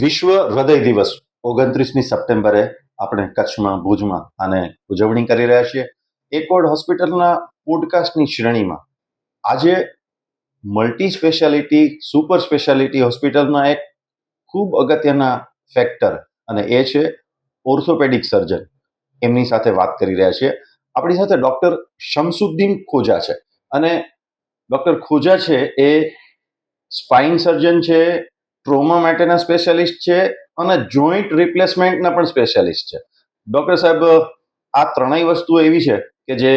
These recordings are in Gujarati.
વિશ્વ હૃદય દિવસ 29મી સપ્ટેમ્બરે આપણે કચ્છમાં ભુજમાં આને ઉજવણી કરી રહ્યા છીએ. એકોર્ડ હોસ્પિટલના પોડકાસ્ટની શ્રેણીમાં આજે મલ્ટી સ્પેશિયાલિટી સુપર સ્પેશિયાલિટી હોસ્પિટલના એક ખૂબ અગત્યના ફેક્ટર અને એ છે ઓર્થોપેડિક સર્જન. એમની સાથે વાત કરી રહ્યા છીએ. આપણી સાથે ડૉક્ટર શમસુદ્દીન ખોજા છે અને ડૉક્ટર ખોજા છે એ સ્પાઇન સર્જન છે, ટ્રોમા માટેના સ્પેશિયાલિસ્ટ છે અને જોઈન્ટ રિપ્લેસમેન્ટના પણ સ્પેશિયાલિસ્ટ છે. ડૉક્ટર સાહેબ, આ ત્રણેય વસ્તુઓ એવી છે કે જે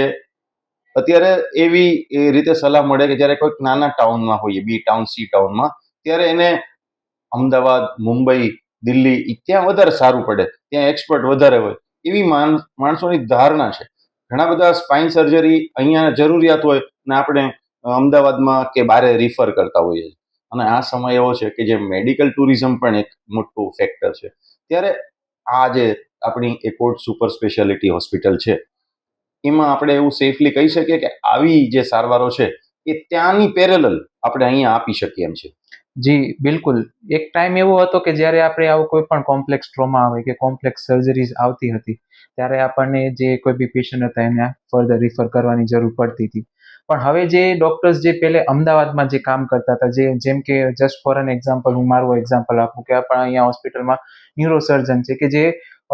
અત્યારે એવી રીતે સલાહ મળે કે જ્યારે કોઈક નાના ટાઉનમાં હોઈએ, બી ટાઉન સી ટાઉનમાં, ત્યારે એને અમદાવાદ, મુંબઈ, દિલ્હી ત્યાં વધારે સારું પડે, ત્યાં એક્સપર્ટ વધારે હોય, એવી માણસોની ધારણા છે. ઘણા બધા સ્પાઇન સર્જરી અહીંયા જરૂરિયાત હોય ને આપણે અમદાવાદમાં કે બારે રિફર કરતા હોઈએ છીએ. અને આ સમય એવો છે કે જે મેડિકલ ટુરિઝમ પણ એક મોટું ફેક્ટર છે. ત્યારે આ જે આપણી એકોર્ડ સુપર સ્પેશિયાલિટી હોસ્પિટલ છે એમાં આપણે એવું સેફલી કહી શકીએ કે આવી જે સારવારો છે એ ત્યાંની પેરેલલ આપણે અહીંયા આપી શકીએ એમ છે. જી બિલકુલ. એક ટાઈમ એવો હતો કે જ્યારે આપણે આવો કોઈ પણ કોમ્પ્લેક્સ ટ્રોમા આવે કે કોમ્પ્લેક્સ સર્જરીઝ આવતી હતી ત્યારે આપણને જે કોઈ બી પેશન્ટ હતા એને ફર્ધર રિફર કરવાની જરૂર પડતી હતી. પણ હવે જે ડોક્ટર્સ જે પહેલે અમદાવાદમાં જે કામ કરતા હતા, જેમ કે જસ્ટ ફોર એન એક્ઝામ્પલ હું મારું એક્ઝામ્પલ આપું કે આપણા અહીંયા હોસ્પિટલમાં ન્યુરોસર્જન છે કે જે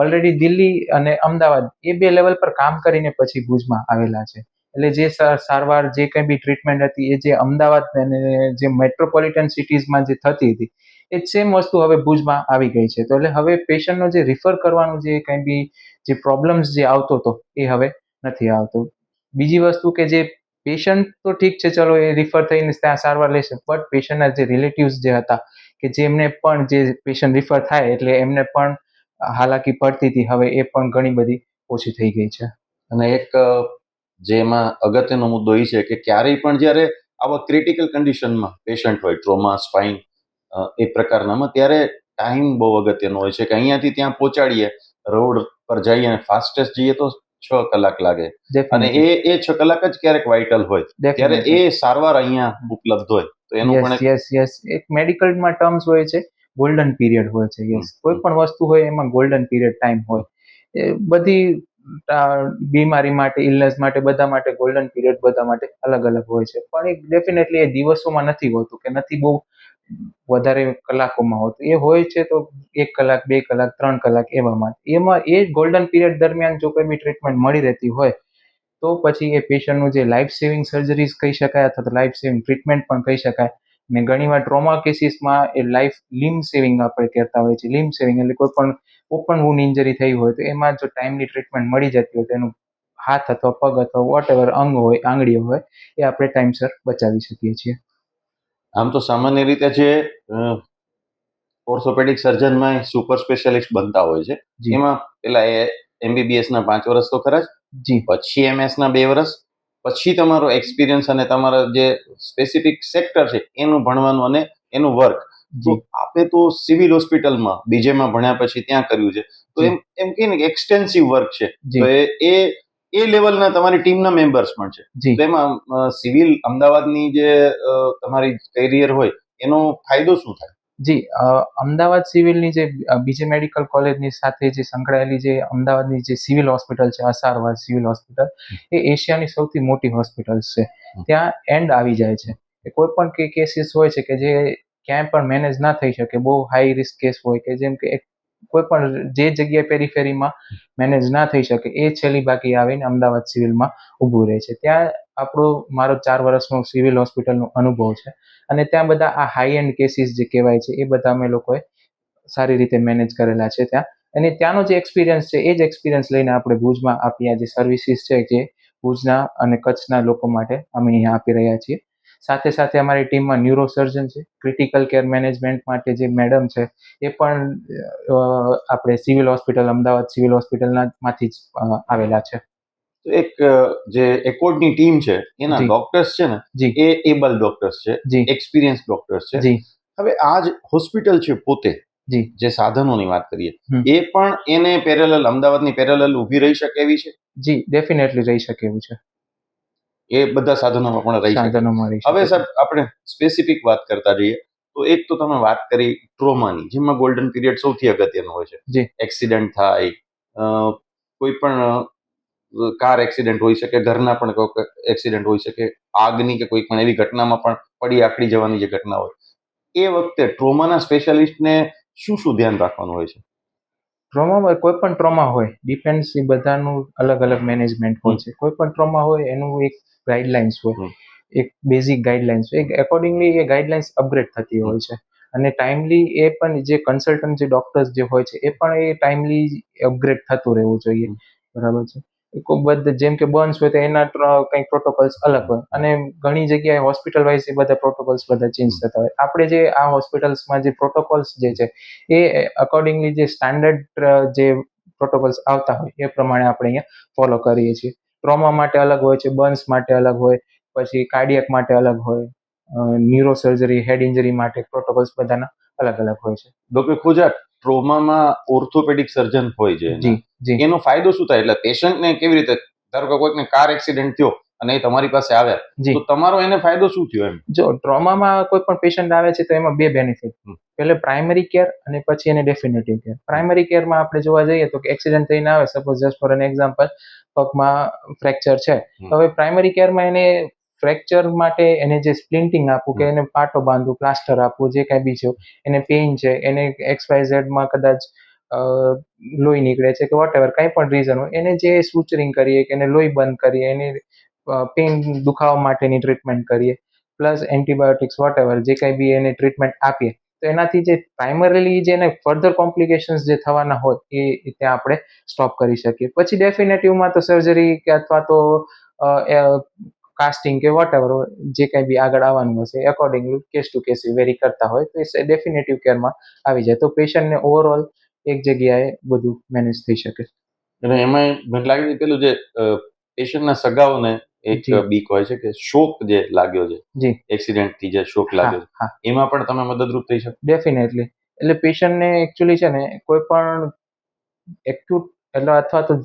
ઓલરેડી દિલ્હી અને અમદાવાદ એ બે લેવલ પર કામ કરીને પછી ભુજમાં આવેલા છે. એટલે જે સારવાર જે કંઈ બી ટ્રીટમેન્ટ હતી એ જે અમદાવાદ અને જે મેટ્રોપોલિટન સિટીઝમાં જે થતી હતી એ સેમ વસ્તુ હવે ભુજમાં આવી ગઈ છે. તો એટલે હવે પેશન્ટનો જે રિફર કરવાનું જે કંઈ બી જે પ્રોબ્લેમ્સ જે આવતો હતો એ હવે નથી આવતો. બીજી વસ્તુ કે જે પેશન્ટ તો ઠીક છે, ચલો એ રિફર થઈને ત્યાં સારવાર લેશે, બટ પેશન્ટના જે રિલેટિવ્સ જે હતા કે જેમને પણ જે પેશન્ટ રિફર થાય એટલે એમને પણ હાલાકી પડતી હતી, હવે એ પણ ઘણી બધી ઓછી થઈ ગઈ છે. અને એક જેમાં અગત્યનો મુદ્દો એ છે કે ક્યારેય પણ જ્યારે આવા ક્રિટિકલ કન્ડિશનમાં પેશન્ટ હોય, ટ્રોમા, સ્પાઇન એ પ્રકારનામાં, ત્યારે ટાઈમ બહુ અગત્યનો હોય છે કે અહીંયાથી ત્યાં પહોંચાડીએ, રોડ પર જઈએ અને ફાસ્ટેસ્ટ જઈએ તો 6 કલાક લાગે અને એ 6 કલાક જ ક્યારેક વાઇટલ હોય ત્યારે એ સારવાર અહીંયા ઉપલબ્ધ હોય તો એનું પણ યસ એક મેડિકલમાં ટર્મ્સ હોય છે, ગોલ્ડન પીરિયડ હોય છે. યસ, કોઈ પણ વસ્તુ હોય એમાં ગોલ્ડન પીરિયડ ટાઈમ હોય. એ બધી બીમારી માટે, ઇલનેસ માટે, બધા માટે ગોલ્ડન પીરિયડ બધા માટે અલગ અલગ હોય છે. પણ એ ડેફિનેટલી એ દિવસોમાં નથી હોતું કે નથી બહુ વધારે કલાકોમાં હોતું. એ હોય છે તો 1 કલાક, 2 કલાક, 3 કલાક એવામાં. એમાં એ ગોલ્ડન પીરિયડ દરમિયાન જો કોઈ બી ટ્રીટમેન્ટ મળી રહેતી હોય તો પછી એ પેશન્ટનું જે લાઈફ સેવિંગ સર્જરીઝ કહી શકાય અથવા તો લાઈફ સેવિંગ ટ્રીટમેન્ટ પણ કહી શકાય. અને ઘણીવાર ટ્રોમા કેસીસમાં એ લાઈફ લિમ સેવિંગ આપણે કહેતા હોઈએ છીએ. લિમ સેવિંગ એટલે કોઈ પણ ઓપન વૂન્ડ ઇન્જરી થઈ હોય તો એમાં જો ટાઈમની ટ્રીટમેન્ટ મળી જતી હોય તો એનું હાથ અથવા પગ અથવા વોટ એવર અંગ હોય, આંગળીઓ હોય, એ આપણે ટાઈમસર બચાવી શકીએ છીએ. આમ તો સામાન્ય રીતે જે ઓર્થોપેડિક સર્જનમાં સુપર સ્પેશિયાલિસ્ટ બનતા હોય છે એમાં પેલા MBBS ના 5 વર્ષ તો ખરા જ, પછી MS ના 2 વર્ષ, પછી તમારો એક્સપિરિયન્સ અને તમારા જે સ્પેસિફિક સેક્ટર છે એનું ભણવાનું અને એનું વર્ક. તો આપે તો સિવિલ હોસ્પિટલમાં બીજેમાં ભણ્યા પછી ત્યાં કર્યું છે, તો એમ કહીએ ને કે એક્સટેન્સિવ વર્ક છે. તો એ લેવલના તમારી ટીમના મેમ્બર્સ પણ છે. તો એમાં સિવિલ અમદાવાદની જે તમારી કેરિયર હોય એનો ફાયદો શું થાય? જી, અમદાવાદ સિવિલની જે બીજે મેડિકલ કોલેજની સાથે જે સંકળાયેલી જે અમદાવાદની જે સિવિલ હોસ્પિટલ છે, અસારવા સિવિલ હોસ્પિટલ, એ એશિયાની સૌથી મોટી હોસ્પિટલ છે. ત્યાં એન્ડ આવી જાય છે કે કોઈ પણ કેસીસ હોય છે કે જે ક્યાંય પણ મેનેજ ના થઈ શકે, બહુ હાઈ રિસ્ક કેસ હોય કે જેમ કે કોઈ પણ જે જગ્યાએ પેરીફેરીમાં મેનેજ ના થઈ શકે એ છેલ્લી બાકી આવીને અમદાવાદ સિવિલમાં ઊભું રહે છે. ત્યાં મારો 4 વર્ષનો સિવિલ હોસ્પિટલનો અનુભવ છે અને ત્યાં બધા આ હાઈ એન્ડ કેસીસ જે કહેવાય છે એ બધા અમે લોકોએ સારી રીતે મેનેજ કરેલા છે ત્યાં. અને ત્યાંનો જે એક્સપિરિયન્સ છે એ જ એક્સપિરિયન્સ લઈને આપણે ભુજમાં આપી આ જે સર્વિસીસ છે જે ભુજના અને કચ્છના લોકો માટે અમે અહીંયા આપી રહ્યા છીએ. સાથે સાથે અમારી ટીમમાં ન્યુરોસર્જન છે, ક્રિટિકલ કેર મેનેજમેન્ટ માટે જે મેડમ છે એ પણ આપણે સિવિલ હોસ્પિટલ, અમદાવાદ સિવિલ હોસ્પિટલના માંથી જ આવેલા છે. એક જે એકોર્ડની ટીમ છે એના ડોક્ટર્સ છે ને એ એબલ ડોક્ટર્સ છે, એક્સપિરિયન્સ ડોક્ટર્સ છે. હવે આ જ હોસ્પિટલ છે પોતે જે સાધનોની વાત કરીએ એ પણ એને પેરેલલ અમદાવાદની પેરેલલ ઊભી રહી શકે એવી છે? જી, ડેફિનેટલી રહી શકે એવું છે. એ બધા સાધનોમાં પણ રહી શકે. હવે સાહેબ આપણે સ્પેસિફિક વાત કરતા જઈએ તો એક તો તમે વાત કરી ટ્રોમાની, જેમાં ગોલ્ડન પીરિયડ સૌથી અગત્યનો હોય છે. જી. એક્સિડન્ટ થાય, કોઈ પણ કાર એક્સિડન્ટ હોઈ શકે, ઘરના પણ કોઈ એક્સિડન્ટ હોઈ શકે, આગની કે કોઈ પણ એવી ઘટનામાં પણ પડી આખડી જવાની જે ઘટના હોય, એ વખતે ટ્રોમાના સ્પેશિયાલિસ્ટને શું શું ધ્યાન રાખવાનું હોય છે? ટ્રોમામાં કોઈ પણ ટ્રોમા હોય, ડિપેન્ડ્સ, એ બધાનું અલગ અલગ મેનેજમેન્ટ હોય છે. કોઈ પણ ટ્રોમા હોય એનું એક ગાઈડલાઇન્સ હોય, હમ. એક બેઝિક ગાઈડલાઇન્સ હોય. એકોર્ડિંગલી એ ગાઈડલાઇન્સ અપગ્રેડ થતી હોય છે. અને ટાઈમલી એ પણ જે કન્સલ્ટન્ટ જે ડોક્ટર્સ જે હોય છે એ પણ એ ટાઈમલી અપગ્રેડ થતું રહેવું જોઈએ. બરાબર છે. જેમ કે બર્ન્સ હોય તો એના કંઈક પ્રોટોકોલ્સ અલગ હોય, અને ઘણી જગ્યાએ હોસ્પિટલ વાઇઝ એ બધા પ્રોટોકોલ્સ બધા ચેન્જ થતા હોય. આપણે જે આ હોસ્પિટલ્સમાં જે પ્રોટોકોલ્સ જે છે એ અકોર્ડિંગલી જે સ્ટાન્ડર્ડ જે પ્રોટોકોલ્સ આવતા હોય એ પ્રમાણે આપણે અહીંયા ફોલો કરીએ છીએ. ટ્રોમા માટે અલગ હોય છે, બર્ન્સ માટે અલગ હોય, પછી કાર્ડિયક માટે અલગ હોય, ન્યુરો સર્જરી, હેડ ઇન્જરી માટે પ્રોટોકોલ્સ બધાના અલગ અલગ હોય છે. ડોક્ટર ખુજા, ટ્રોમામાં ઓર્થોપેડિક સર્જન હોય છે, જી જી. એનો ફાયદો શું થાય? એટલે પેશન્ટને કેવી રીતે, ધારો કે કોઈકને કાર એક્સિડન્ટ થયો અને એ તમારી પાસે આવ્યા, તો તમારો એને ફાયદો શું થયો? એમ જો ટ્રોમામાં કોઈ પણ પેશન્ટ આવે છે તો એમાં બે બેનિફિટ. એટલે પ્રાઇમરી કેર અને પછી એને ડેફિનેટિવ કેર. પ્રાઇમરી કેરમાં આપણે જોવા જઈએ તો કે એક્સિડન્ટ થઈને આવે, suppose just four an example પગમાં ફ્રેક્ચર છે, તો હવે પ્રાઇમરી કેરમાં એને ફ્રેક્ચર માટે એને જે સ્પ્લિન્ટિંગ આપવું, કે એને પાટો બાંધવું, પ્લાસ્ટર આપવું, જે કાંઈ બી છે, એને પેઇન છે, એને XYZ કદાચ લોહી નીકળે છે કે વોટ કાંઈ પણ રીઝન હોય, એને જે સુચરિંગ કરીએ, કે એને લોહી બંધ કરીએ, એને પેઇન દુખાવા માટેની ટ્રીટમેન્ટ કરીએ, પ્લસ એન્ટીબાયોટિક્સ વોટ જે કાંઈ બી એને ટ્રીટમેન્ટ આપીએ, તો એનાથી જે પ્રાઇમરીલી જે એને ફર્ધર કોમ્પ્લિકેશન્સ જે થવાના હોય એ ત્યાં આપણે સ્ટોપ કરી શકીએ. પછી ડેફિનેટિવમાં તો સર્જરી કે અથવા તો કાસ્ટિંગ કે વોટ જે કાંઈ બી આગળ આવવાનું હશે accordingly case two case very કરતા હોય તો એ ડેફિનેટિવ કેરમાં આવી જાય, તો પેશન્ટને ઓવરઓલ એક જગ્યાએ બધું મેનેજ થઈ શકે. અને એમાં મને લાગે છે પેલું જે પેશન્ટના સગાઓને એક બીક હોય છે કે શોક જે લાગ્યો છે, જી, એક્સિડન્ટથી જે શોક લાગ્યો છે, એમાં પણ તમે મદદરૂપ થઈ શકો? ડેફિનેટલી. એટલે પેશન્ટને એકચ્યુઅલી છે ને કોઈ પણ એક્યુટ એટલે અથવા તો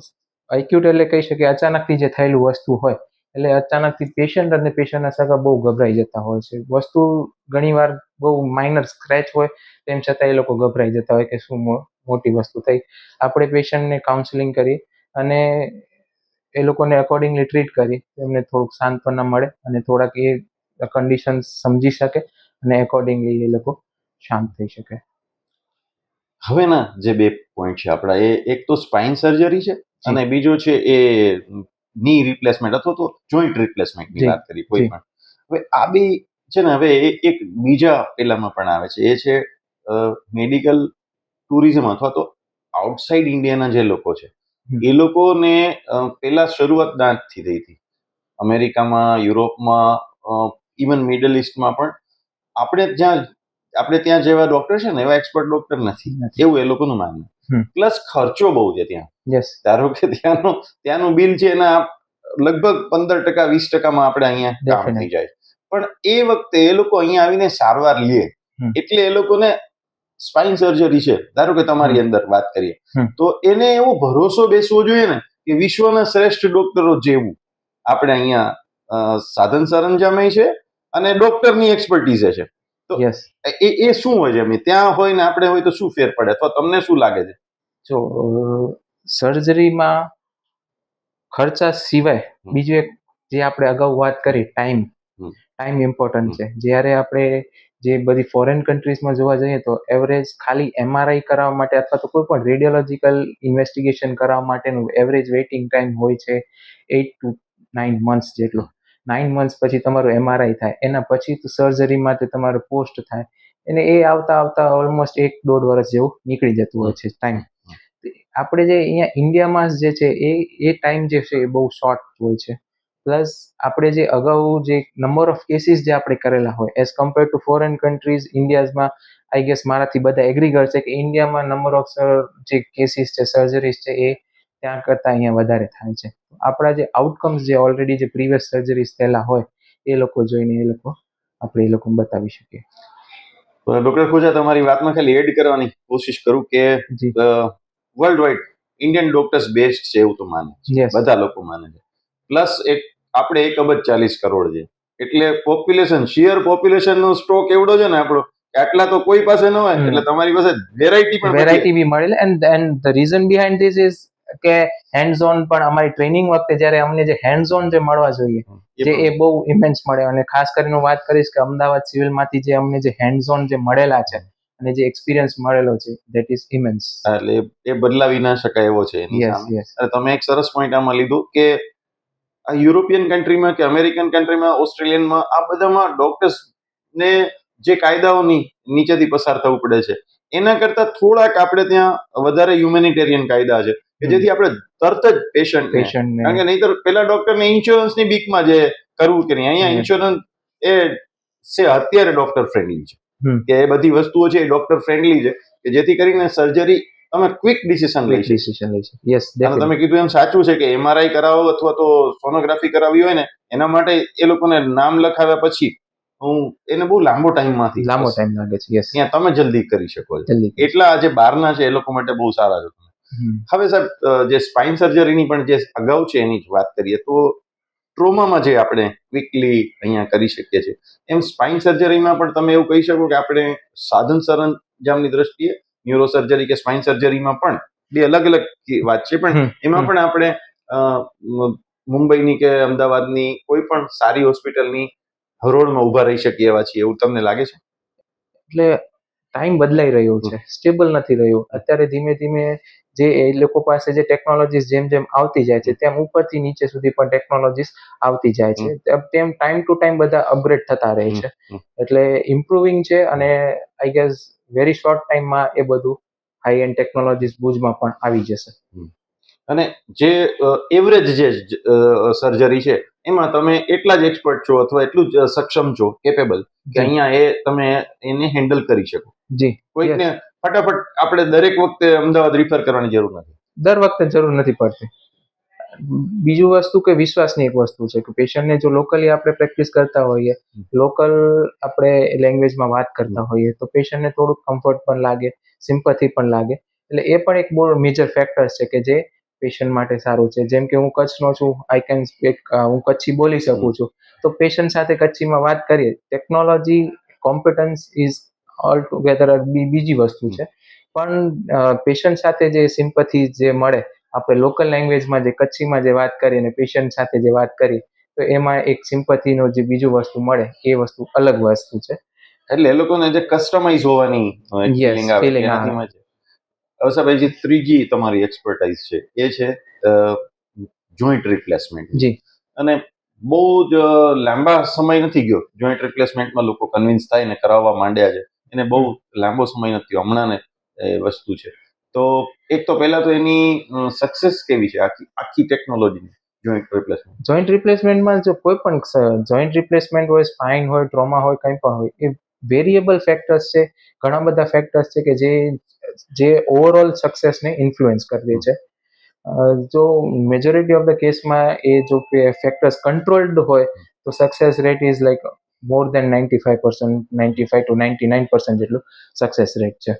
એક્યુટ એટલે કહી શકીએ અચાનકથી જે થયેલું વસ્તુ હોય, એટલે અચાનકથી પેશન્ટ અને પેશન્ટના સગા બહુ ગભરાઈ જતા હોય છે. વસ્તુ ઘણીવાર બહુ માઇનર સ્ક્રેચ હોય તેમ છતાં એ લોકો ગભરાઈ જતા હોય કે શું મોટી વસ્તુ થઈ. આપણે પેશન્ટને કાઉન્સેલિંગ કરી અને એ લોકોને અકોર્ડિંગલી ટ્રીટ કરી એમને થોડુંક સાંત્વના મળે અને થોડાક એ કન્ડિશન સમજી શકે અને એકોર્ડિંગલી એ લોકો શાંત થઈ શકે. હવેના જે બે પોઈન્ટ છે આપણા, એ એક તો સ્પાઇન સર્જરી છે અને બીજો છે એ ની રિપ્લેસમેન્ટ અથવા તો જોઈન્ટ રિપ્લેસમેન્ટની વાત કરી કોઈ પણ. હવે આ બે છે ને, હવે એક બીજા પેલામાં પણ આવે છે, એ છે મેડિકલ ટુરિઝમ અથવા તો આઉટસાઇડ ઇન્ડિયાના જે લોકો છે એ લોકોને પેલા શરૂઆત દાંતથી થઈ હતી. અમેરિકામાં, યુરોપમાં, ઇવન મિડલ ઇસ્ટમાં પણ આપણે ત્યાં જેવા ડોક્ટર છે ને એવા એક્સપર્ટ ડોક્ટર નથી, એવું એ લોકોનું માનવું. પ્લસ ખર્ચો બહુ છે ત્યાં. ધારો કે ત્યાંનું બિલ છે એના લગભગ 15%, 20%માં આપણે અહીંયા કામ થઈ જાય. પણ એ વખતે એ લોકો અહીંયા આવીને સારવાર લે એટલે એ લોકોને સ્પાઇન સર્જરી છે, ધારો કે તમારી અંદર વાત કરીએ, તો એને એવો ભરોસો બેસવો જોઈએ ને કે વિશ્વના શ્રેષ્ઠ ડોક્ટરો જેવું આપણે અહીંયા સાધન સરંજામે છે અને ડોક્ટરની એક્સપર્ટીઝ છે. તો એ શું હોય છે, ત્યાં હોય ને આપણે હોય તો શું ફેર પડે, અથવા તમને શું લાગે છે? જો સર્જરીમાં ખર્ચા સિવાય બીજું એક જે આપણે અગાઉ વાત કરી, ટાઈમ ઇમ્પોર્ટન્ટ છે. જ્યારે આપણે જે બધી ફોરેન કન્ટ્રીઝમાં જોવા જઈએ તો એવરેજ ખાલી MRI કરાવવા માટે અથવા તો કોઈ પણ રેડિયોલોજીકલ ઇન્વેસ્ટિગેશન કરાવવા માટેનું એવરેજ વેઇટિંગ ટાઈમ હોય છે 8 to 9 months જેટલો. 9 months પછી તમારું MRI થાય, એના પછી સર્જરી માટે તમારો પોસ્ટ થાય, અને એ આવતા ઓલમોસ્ટ 1-1.5 વર્ષ જેવું નીકળી જતું હોય છે ટાઈમ. આપણે જે અહીંયા ઇન્ડિયામાં જે છે એ ટાઈમ જે છે એ બહુ શોર્ટ હોય છે. પ્લસ આપણે જે અગાઉ જે નંબર ઓફ કેસીસ જે આપણે કરેલા હોય as compare to foreign countries, ઇન્ડિયાઝમાં આઈ ગેસ મારાથી બધા એગ્રી કરશે કે ઇન્ડિયામાં નંબર ઓફ જે કેસીસ છે, સર્જરીઝ છે, એ ત્યાં કરતાં અહીંયા વધારે થાય છે. આપણા જે આઉટકમ્સ જે ઓલરેડી જે પ્રીવિયસ સર્જરીઝ થયેલા હોય એ લોકો જોઈને આપણે એ લોકોને બતાવી શકીએ. ડોક્ટર ખુજા, તમારી વાતમાં ખાલી એડ કરવાની કોશિશ કરું કે world wide Indian doctors best છે એવું તો માને છે, બધા લોકો માને છે. પ્લસ આપણે 1 અબજ 40 કરોડ છે, એટલે પોપ્યુલેશન, શિયર પોપ્યુલેશનનો સ્ટોક એવડો છે ને આપણો કે આટલા તો કોઈ પાસે ન હોય, એટલે તમારી પાસે વેરાયટી પણ વેરાયટી બી મળેલ and the reason behind this is કે હેન્ડ્સ ઓન પણ અમારી ટ્રેનિંગ વખતે જ્યારે અમને જે હેન્ડ્સ ઓન જે મળવા જોઈએ જે એ બહુ ઇમેન્સ મળે. અને ખાસ કરીને હું વાત કરીશ કે અમદાવાદ સિવિલમાંથી જે અમને જે હેન્ડ્સ ઓન જે મળેલા છે અને જે એક્સપિરિયન્સ મળેલો છે ધેટ ઇઝ ઇમેન્સ. એટલે એ બદલાવી ના શકાય એવો છે એની યસ સામે. યસ અને તમે એક સરસ પોઈન્ટ આમાં લીધું કે આ યુરોપિયન કન્ટ્રીમાં કે અમેરિકન કન્ટ્રીમાં, ઓસ્ટ્રેલિયનમાં આ બધામાં ડોક્ટર્સ ને જે કાયદાઓની નીચેથી પસાર થવું પડે છે એના કરતા થોડાક આપણે ત્યાં વધારે હ્યુમેનિટેરિયન કાયદા છે કે જેથી આપણે તરત જ પેશન્ટને, કારણ કે નહીતર પેલા ડોક્ટરને ઇન્સ્યોરન્સની બીકમાં જે કરવું કે નહીં, અહીંયા ઇન્સ્યોરન્સ એ છે અત્યારે ડોક્ટર ફ્રેન્ડલી છે કે એ બધી વસ્તુઓ છે એ ડોક્ટર ફ્રેન્ડલી છે કે જેથી કરીને સર્જરી તમે ક્વિક ડિસિઝન લઈ શકો. યસ, અને તમે કીધું એમ સાચું છે કે MRI કરાવો અથવા તો સોનોગ્રાફી કરાવી હોય ને એના માટે એ લોકોને નામ લખાવ્યા પછી એને બહુ લાંબો ટાઈમ લાગે છે. યસ, ત્યાં તમે જલ્દી કરી શકો છો. એટલા જે બહારના છે એ લોકો માટે બહુ સારા છે. હવે સાહેબ જે સ્પાઇન સર્જરીની પણ જે અગાઉ છે એની જ વાત કરીએ તો ટ્રોમામાં જે આપણે ક્વિકલી અહીંયા કરી શકીએ છીએ એમ સ્પાઇન સર્જરીમાં પણ તમે એવું કહી શકો કે આપણે સાધન સરંજામની દ્રષ્ટિએ ન્યુરો સર્જરી કે સ્પાઇન સર્જરીમાં પણ બે અલગ અલગ વાત છે, પણ એમાં પણ આપણે મુંબઈની કે અમદાવાદની કોઈ પણ સારી હોસ્પિટલની હરોળમાં ઉભા રહી શકીએ એવા છીએ એવું તમને લાગે છે? એટલે ટાઈમ બદલાઈ રહ્યો છે, સ્ટેબલ નથી રહ્યો. અત્યારે ધીમે ધીમે જે એ લોકો પાસે જે ટેકનોલોજીસ જેમ જેમ આવતી જાય છે તેમ ઉપરથી નીચે સુધી પણ ટેકનોલોજીસ આવતી જાય છે, તેમ ટાઈમ ટુ ટાઈમ બધા અપગ્રેડ થતા રહે છે. એટલે ઇમ્પ્રુવિંગ છે અને આઈ ગેસ વેરી શોર્ટ ટાઈમમાં એ બધું હાઈ એન્ડ ટેકનોલોજીસ ભુજમાં પણ આવી જશે. અને જે એવરેજ જે સર્જરી છે એમાં તમે એટલા જ એક્સપર્ટ છો અથવા એટલું જ સક્ષમ છો, કેપેબલ, કે અહીંયા એ તમે એને હેન્ડલ કરી શકો. જી, કોઈકને ફટાફટ આપણે દરેક વખતે અમદાવાદ રિફર કરવાની જરૂર નથી. દર વખતે જરૂર નથી પડતી. બીજું વસ્તુ કે વિશ્વાસની એક વસ્તુ છે કે પેશન્ટને જો લોકલી આપણે પ્રેક્ટિસ કરતા હોઈએ, લોકલ આપણે લેંગ્વેજમાં વાત કરતા હોઈએ તો પેશન્ટને થોડુંક કમ્ફર્ટ પણ લાગે, સિમ્પથી પણ લાગે. એટલે એ પણ એક બહુ મેજર ફેક્ટર્સ છે કે જે પેશન્ટ માટે સારું છે. જેમ કે હું કચ્છનો છું, આઈ કેન સ્પીક, હું કચ્છી બોલી શકું છું, તો પેશન્ટ સાથે કચ્છીમાં વાત કરીએ. Technology competence is all together બીજી વસ્તુ છે, પણ પેશન્ટ સાથે જે સિમ્પથી જે મળે, આપણે લોકલ લેંગ્વેજમાં જે કચ્છીમાં જે વાત કરીએ અને પેશન્ટ સાથે જે વાત કરીએ તો એમાં એક સિમ્પથીનો જે બીજું વસ્તુ મળે એ વસ્તુ અલગ વસ્તુ છે. એટલે એ લોકોને જે કસ્ટમાઇઝ હોવાની ફિલિંગ આવે એનાથી છે. હવે સાહેબ જે ત્રીજી તમારી એક્સપર્ટાઇઝ છે એ છે જોઈન્ટ રિપ્લેસમેન્ટ. જી. અને બહુ જ લાંબા સમય નથી ગયો જોઈન્ટ રિપ્લેસમેન્ટમાં લોકો કન્વિન્સ થાય ને કરાવવા માંડ્યા છે. એને બહુ લાંબો સમય નથી થયો, હમણાં ને એ વસ્તુ છે. તો એક તો પહેલા તો એની સક્સેસ કેવી છે આખી ટેકનોલોજીની જોઈન્ટ રિપ્લેસમેન્ટમાં જો કોઈ પણ જોઈન્ટ રિપ્લેસમેન્ટ હોય, સ્પાઇન હોય, ટ્રોમા હોય, કંઈ પણ હોય, એ વેરિયેબલ ફેક્ટર્સ છે. ઘણા બધા ફેક્ટર્સ છે કે જે ઓવરઓલ સક્સેસને ઇન્ફ્લુઅન્સ કરે છે. જો મેજોરિટી ઓફ ધ કેસમાં એ જો ફેક્ટર્સ કંટ્રોલ્ડ હોય તો success rate is like more than 95%, 95 to 99% જેટલું સક્સેસ રેટ છે.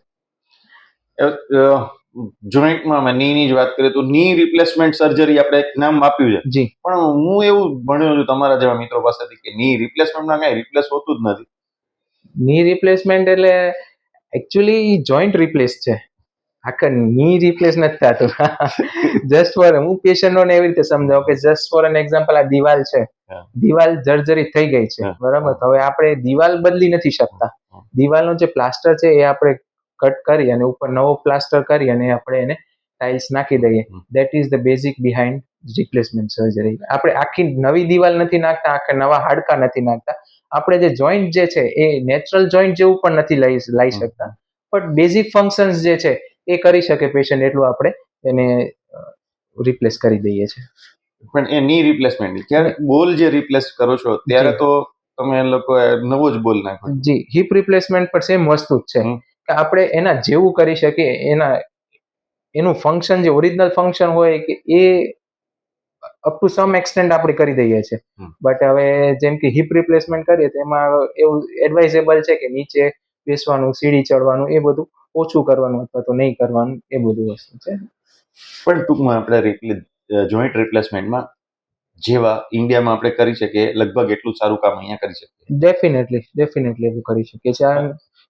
જોઈન્ટમાં અમે નીની જ વાત કરીએ તો ની રિપ્લેસમેન્ટ સર્જરી આપણે એક નામ આપ્યું છે. જી. પણ હું એવું ભણ્યો છું તમારા જેવા મિત્રો પાસેથી કે ની રિપ્લેસમેન્ટમાં કઈ રિપ્લેસ હોતું જ નથી. ની રિપ્લેસમેન્ટ એટલે એકચ્યુઅલી જોઈન્ટ રિપ્લેસ છે, આખા ની રિપ્લેસ નથી થતું. જસ્ટ ફોર, હું પેશન્ટોને એવી રીતે સમજાવું કે જસ્ટ ફોર એન એક્ઝામ્પલ, આ દિવાલ છે, દિવાલ જર્જરિત થઈ ગઈ છે, બરાબર. હવે આપણે દિવાલ બદલી નથી શકતા. દિવાલનો જે પ્લાસ્ટર છે એ આપણે કટ કરી અને ઉપર નવો પ્લાસ્ટર કરી અને આપણે એને ટાઇલ્સ નાખી દઈએ. That is the basic behind replacement surgery. આપણે આખી નવી દિવાલ નથી નાખતા, આખા નવા હાડકા નથી નાખતા. આપણે જે જોઈન્ટ જે છે એ નેચરલ જોઈન્ટ જેવું પણ નથી લઈ શકતા, પણ બેઝિક ફંક્શન્સ જે છે એ કરી શકે પેશન્ટ, એટલું આપણે એને રિપ્લેસ કરી દઈએ છીએ. પણ એ ની રિપ્લેસમેન્ટ ક્યારે બોલ જે રિપ્લેસ કરો છો ત્યારે તો તમે લોકો નવો જ બોલ નાખો. જી, હિપ રિપ્લેસમેન્ટ પર સેમ વસ્તુ જ છે કે આપણે એના જેવું કરી શકીએ, એનું ફંક્શન જે ઓરિજિનલ ફંક્શન હોય કે એ અપ ટુ સમ એક્સટેન્ટ આપણે કરી દઈએ છીએ. બટ હવે જેમ કે હિપ રિપ્લેસમેન્ટ કરીએ તો એમાં એવું એડવાઇઝેબલ છે કે નીચે બેસવાનું, સીડી ચડવાનું એ બધું ઓછું કરવાનું અથવા તો નહીં કરવાનું, એ બધું વસ્તુ છે. પણ ટૂંકમાં આપણે જોઈન્ટ રિપ્લેસમેન્ટમાં જેવા ઇન્ડિયામાં આપણે કરી શકીએ લગભગ એટલું સારું કામ અહીંયા કરી શકીએ. ડેફિનેટલી એટલું કરી શકીએ છીએ.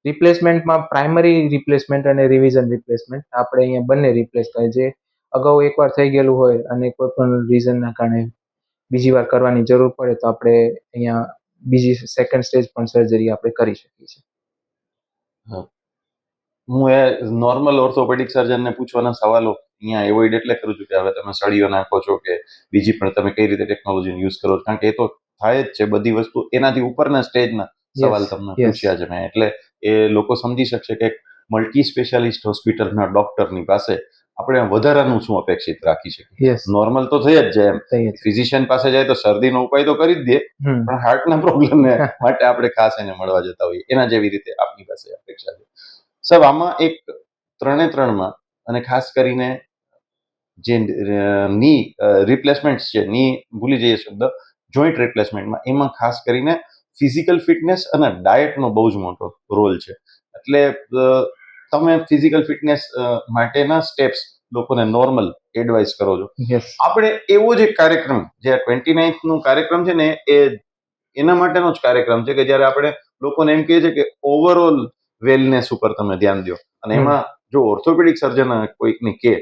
રિપ્લેસમેન્ટમાં પ્રાઇમરી રિપ્લેસમેન્ટ અને રિવિઝન રિપ્લેસમેન્ટ આપણે અહીંયા બંને રિપ્લેસ થાય. જે અગાઉ એકવાર થઈ ગયેલું હોય અને કોઈ પણ રીઝનના કારણે બીજી વાર કરવાની જરૂર પડે તો આપણે અહીંયા બીજી સેકન્ડ સ્ટેજ પણ સર્જરી આપણે કરી શકીએ છીએ. હું એ નોર્મલ ઓર્થોપેડિક સર્જનને પૂછવાના સવાલો અહીંયા એવોઇડ એટલે કરું છું કે હવે તમે સળીઓ નાખો છો કે બીજી પણ તમે કઈ રીતે ટેકનોલોજીનો યુઝ કરો છો, કારણ કે એ તો થાય જ છે બધી વસ્તુ. એનાથી ઉપરના સ્ટેજના સવાલ તમને પૂછ્યા છે મેં, એટલે એ લોકો સમજી શકશે કે મલ્ટી સ્પેશિયાલિસ્ટ હોસ્પિટલના ડોક્ટરની પાસે આપણે વધારાનું શું અપેક્ષિત રાખી શકીએ. નોર્મલ તો થઈ જ જાય એમ. ફિઝિશિયન પાસે જાય તો શરદીનો ઉપાય તો કરી જ દે, પણ હાર્ટના પ્રોબ્લેમને માટે આપણે ખાસ એને મળવા જતા હોઈએ. એના જેવી રીતે આપણી પાસે અપેક્ષા છે. સાહેબ, આમાં એક 3-3 અને ખાસ કરીને જે ની રિપ્લેસમેન્ટ છે, ની ભૂલી જઈએ શબ્દ, જોઈન્ટ રિપ્લેસમેન્ટમાં, એમાં ખાસ કરીને ફિઝિકલ ફિટનેસ અને ડાયટનો બહુ જ મોટો રોલ છે. એટલે તમે ફિઝિકલ ફિટનેસ માટેના સ્ટેપ્સ લોકોને નોર્મલ એડવાઇસ કરો છો. આપણે એવો જ એક કાર્યક્રમ, જે 29th કાર્યક્રમ છે ને, એના માટેનો જ કાર્યક્રમ છે કે જ્યારે આપણે લોકોને એમ કહીએ છીએ કે ઓવરઓલ વેલનેસ ઉપર તમે ધ્યાન દો. અને એમાં જો ઓર્થોપેડિક સર્જન કોઈકને કે